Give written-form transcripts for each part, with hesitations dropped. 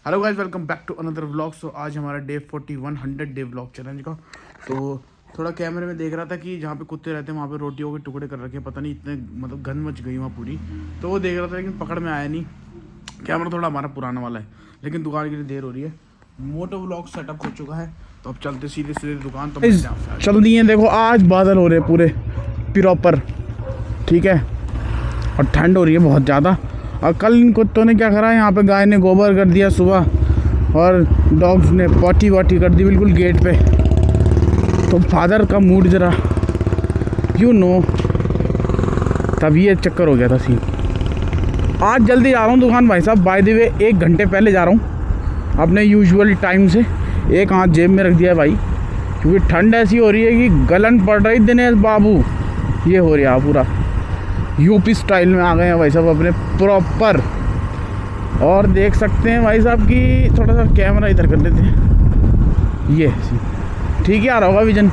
Hello guys, welcome back to another vlog. So आज हमारा day 41 100 day vlog challenge का। तो थोड़ा कैमरे में देख रहा था कि जहाँ पे कुत्ते रहते हैं वहाँ पे रोटियों के टुकड़े कर रखे हैं। पता नहीं इतने मतलब गंद मच गई वहाँ पूरी। तो वो देख रहा था लेकिन पकड़ में आया नहीं। कैमरा थोड़ा हमारा पुराना वाला है लेकिन दुकान के लिए देर हो रही है। मोटो व्लॉग सेटअप हो चुका है तो अब चलते सीधे सीधे दुकान। तो चल दिए। देखो आज बादल हो रहे हैं पूरे प्रॉपर, ठीक है, और ठंड हो रही है बहुत ज़्यादा। और कल इन कुत्तों ने क्या करा, यहाँ पे गाय ने गोबर कर दिया सुबह और डॉग्स ने पॉटी वॉटी कर दी बिल्कुल गेट पे। तो फादर का मूड ज़रा तभी ये चक्कर हो गया था सीन। आज जल्दी जा रहा हूँ दुकान भाई साहब, बाय द वे 1 घंटे पहले जा रहा हूँ अपने यूजुअल टाइम से। एक हाथ जेब में रख दिया है भाई, क्योंकि ठंड ऐसी हो रही है कि गलन पड़ रही। दिनेश बाबू ये हो रहा पूरा यूपी स्टाइल में आ गए हैं भाई साहब अपने प्रॉपर। और देख सकते हैं भाई साहब कि थोड़ा सा कैमरा इधर कर देते हैं, ये ठीक है आ रहा होगा विजन।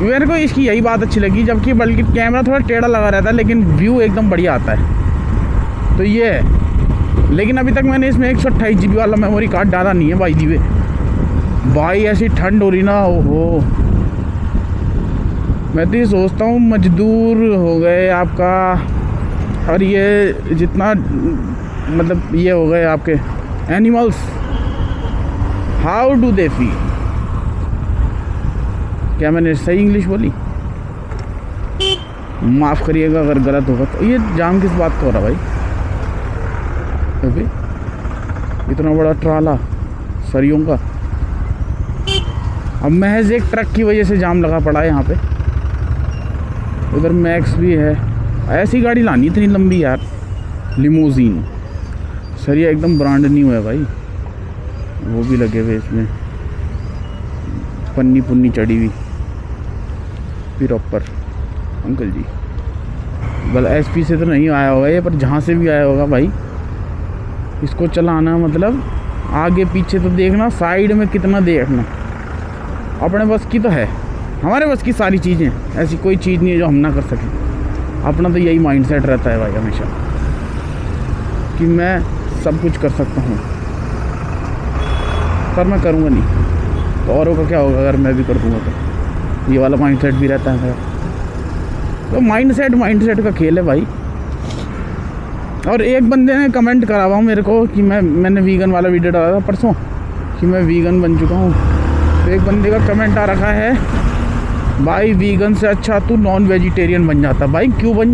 मेरे को इसकी यही बात अच्छी लगी, जबकि बल्कि कैमरा थोड़ा टेढ़ा लगा रहता है लेकिन व्यू एकदम बढ़िया आता है। तो ये है, लेकिन अभी तक मैंने इसमें 128 GB वाला मेमोरी कार्ड डाला नहीं है भाई जी। भाई ऐसी ठंड हो रही ना, ओहो। मैं तो ये सोचता हूँ मजदूर हो गए आपका, और ये जितना मतलब ये हो गए आपके animals, how do they feel. क्या मैंने सही इंग्लिश बोली? माफ़ करिएगा अगर गलत होगा। तो ये जाम किस बात का हो रहा भाई? अभी इतना बड़ा ट्राला सरियों का, अब महज एक ट्रक की वजह से जाम लगा पड़ा है यहाँ पे। उधर मैक्स भी है। ऐसी गाड़ी लानी इतनी लंबी यार, लिमोजीन। सरिया एकदम ब्रांड न्यू है भाई, वो भी लगे हुए इसमें, पन्नी पुन्नी चढ़ी हुई प्रॉपर। अंकल जी बल एसपी से तो नहीं आया होगा ये, पर जहाँ से भी आया होगा भाई, इसको चलाना मतलब आगे पीछे तो देखना, साइड में कितना देखना। अपने बस की तो है, हमारे बस की सारी चीज़ें, ऐसी कोई चीज़ नहीं है जो हम ना कर सकें। अपना तो यही माइंडसेट रहता है भाई हमेशा कि मैं सब कुछ कर सकता हूँ, पर मैं करूँगा नहीं तो औरों का क्या होगा अगर मैं भी कर दूँगा। तो ये वाला माइंडसेट भी रहता है मेरा। तो माइंडसेट का खेल है भाई। और एक बंदे ने कमेंट करा हुआ मेरे को कि मैंने वीगन वाला वीडियो डाला था परसों कि मैं वीगन बन चुका हूँ। तो एक बंदे का कमेंट आ रखा है, भाई वीगन से अच्छा तू नॉन वेजिटेरियन बन जाता। भाई क्यों बन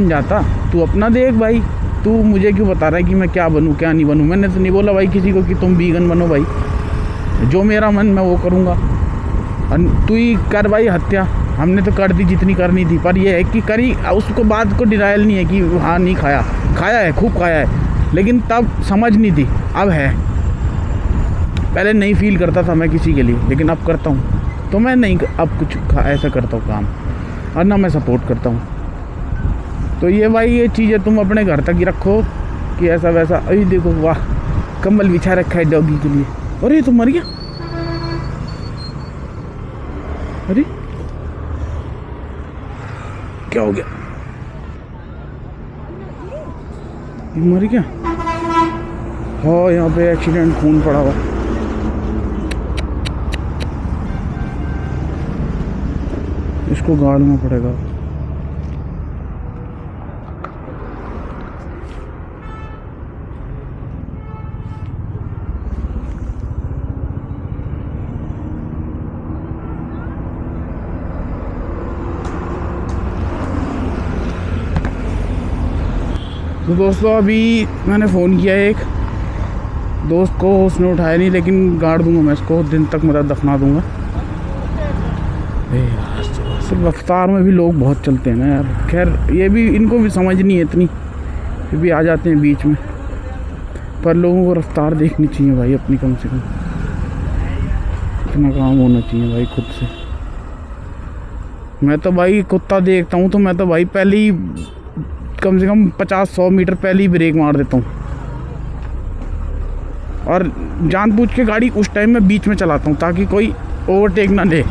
जाता? तू अपना देख भाई, तू मुझे क्यों बता रहा है कि मैं क्या बनूं क्या नहीं बनूं। मैंने तो नहीं बोला भाई किसी को कि तुम वीगन बनो भाई, जो मेरा मन मैं वो करूँगा। तू ही कर भाई हत्या, हमने तो कर दी जितनी करनी थी, पर यह है कि करी उसको बात को डिनायल नहीं है कि हाँ नहीं खाया है, खूब खाया है, लेकिन तब समझ नहीं थी, अब है। पहले नहीं फील करता था मैं किसी के लिए, लेकिन अब करता हूँ। तो मैं नहीं अब कुछ ऐसा करता हूँ काम, और ना मैं सपोर्ट करता हूँ। तो ये भाई ये चीज़ें तुम अपने घर तक ही रखो कि ऐसा वैसा। अरे देखो वाह, कंबल बिछा रखा है डॉगी के लिए। अरे तो मर गया, अरे क्या हो गया? मर गया? हाँ यहाँ पे एक्सीडेंट, खून पड़ा हुआ। इसको गाड़ना पड़ेगा। तो दोस्तों अभी मैंने फ़ोन किया एक दोस्त को, उसने उठाया नहीं, लेकिन गाड़ दूंगा मैं इसको, दिन तक मतलब दफना दूंगा। सिर्फ रफ्तार में भी लोग बहुत चलते हैं ना यार। खैर ये भी इनको भी समझ नहीं है इतनी, फिर भी आ जाते हैं बीच में। पर लोगों को रफ्तार देखनी चाहिए भाई अपनी, कम से कम इतना काम होना चाहिए भाई खुद से। मैं तो भाई कुत्ता देखता हूँ तो मैं तो भाई पहले ही कम से कम 50-100 मीटर पहले ही ब्रेक मार देता हूँ, और जानबूझ के गाड़ी उस टाइम में बीच में चलाता हूँ ताकि कोई ओवरटेक ना ले।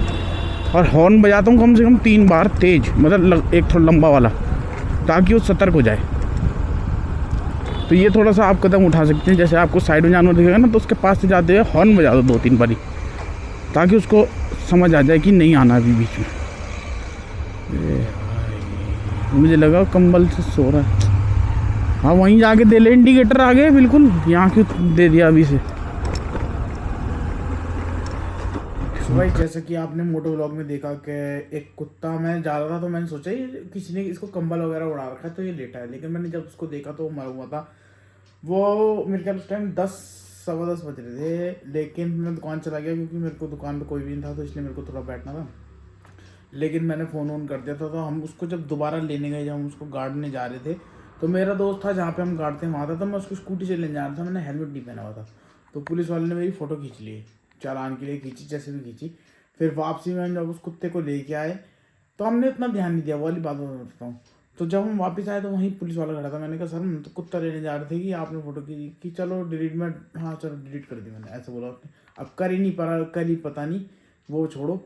और हॉर्न बजाता हूँ कम से कम 3 बार तेज़, मतलब एक थोड़ा लंबा वाला, ताकि वो सतर्क हो जाए। तो ये थोड़ा सा आप कदम उठा सकते हैं। जैसे आपको साइड में जानवर दिखेगा ना, तो उसके पास से जाते हुए हॉर्न बजा दो 2-3 बारी, ताकि उसको समझ आ जाए कि नहीं आना अभी बीच में। मुझे लगा कंबल से सो रहा है। हाँ वहीं जाके दे ले इंडिकेटर आगे, बिल्कुल यहाँ क्यों दे दिया अभी से। भाई जैसे कि आपने मोटो व्लॉग में देखा कि एक कुत्ता, मैं जा रहा था तो मैंने सोचा ये किसी ने इसको कंबल वगैरह उड़ा रखा है तो ये लेटा है, लेकिन मैंने जब उसको देखा तो मरा हुआ था। वो मेरे ख्याल उस टाइम 10-10:15 बज रहे थे, लेकिन मैं दुकान चला गया क्योंकि मेरे को दुकान पे कोई भी नहीं था, तो इसलिए मेरे को थोड़ा बैठना था। लेकिन मैंने फ़ोन ऑन कर दिया था। तो हम उसको जब दोबारा लेने गए, जब हम उसको गाड़ने जा रहे थे, तो मेरा दोस्त था जहाँ पे हम गाड़ते हैं वहाँ था, तो मैं उसको स्कूटी से लेने जा रहा था। मैंने हेलमेट नहीं पहना हुआ था, तो पुलिस वाले ने मेरी फ़ोटो खींच ली, चालान के लिए खींची, जैसे भी खींची। फिर वापसी में जब उस कुत्ते को लेके आए तो हमने इतना ध्यान नहीं दिया, वो वाली बात बताता हूँ। तो जब हम वापस आए तो वहीं पुलिस वाला खड़ा था। मैंने कहा सर हम तो कुत्ता लेने जा रहे थे कि आपने फ़ोटो खींची, कि चलो डिलीट में, हाँ चलो डिलीट कर दी मैंने, ऐसे बोला उसने। अब कर ही नहीं पा, कर ही पता नहीं, वो छोड़ो।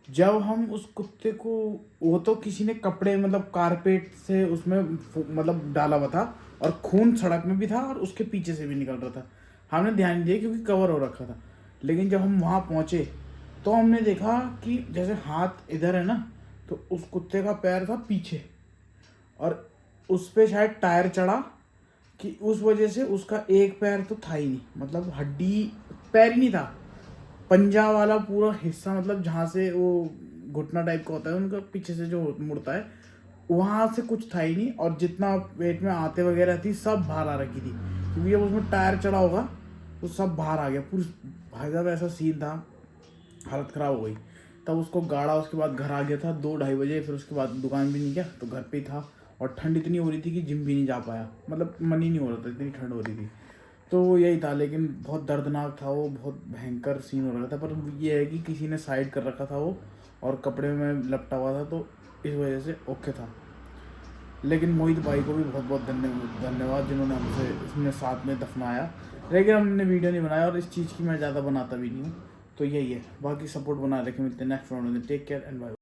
जब हम उस कुत्ते को, वो तो किसी ने कपड़े मतलब कारपेट से उसमें मतलब डाला हुआ था, और खून सड़क में भी था और उसके पीछे से भी निकल रहा था। हमने ध्यान नहीं दिया क्योंकि कवर हो रखा था। लेकिन जब हम वहाँ पहुँचे तो हमने देखा कि जैसे हाथ इधर है ना, तो उस कुत्ते का पैर था पीछे, और उस पर शायद टायर चढ़ा, कि उस वजह से उसका एक पैर तो था ही नहीं, मतलब हड्डी, पैर ही नहीं था, पंजा वाला पूरा हिस्सा, मतलब जहाँ से वो घुटना टाइप का होता है उनका पीछे से जो मुड़ता है, वहाँ से कुछ था ही नहीं। और जितना पेट में आते वगैरह थी सब बाहर आ रखी थी, क्योंकि जब उसमें टायर चढ़ा होगा तो सब बाहर आ गया पूरी। भाई साहब ऐसा सीन था, हालत ख़राब हो गई। तब उसको गाड़ा, उसके बाद घर आ गया था 2-2:30 बजे। फिर उसके बाद दुकान भी नहीं गया, तो घर पे ही था। और ठंड इतनी हो रही थी कि जिम भी नहीं जा पाया, मतलब मन ही नहीं हो रहा था, इतनी ठंड हो रही थी। तो यही था, लेकिन बहुत दर्दनाक था वो, बहुत भयंकर सीन हो रहा था। पर ये है कि किसी ने साइड कर रखा था वो, और कपड़े में लपटा हुआ था, तो इस वजह से ओके था। लेकिन मोहित भाई को भी बहुत बहुत धन्यवाद जिन्होंने हमसे इसमें साथ में दफनाया। लेकिन हमने वीडियो नहीं बनाया, और इस चीज़ की मैं ज़्यादा बनाता भी नहीं हूँ। तो यही है, बाकी सपोर्ट बना रखे। मिलते हैं नेक्स्ट वीडियो में। Take care and bye.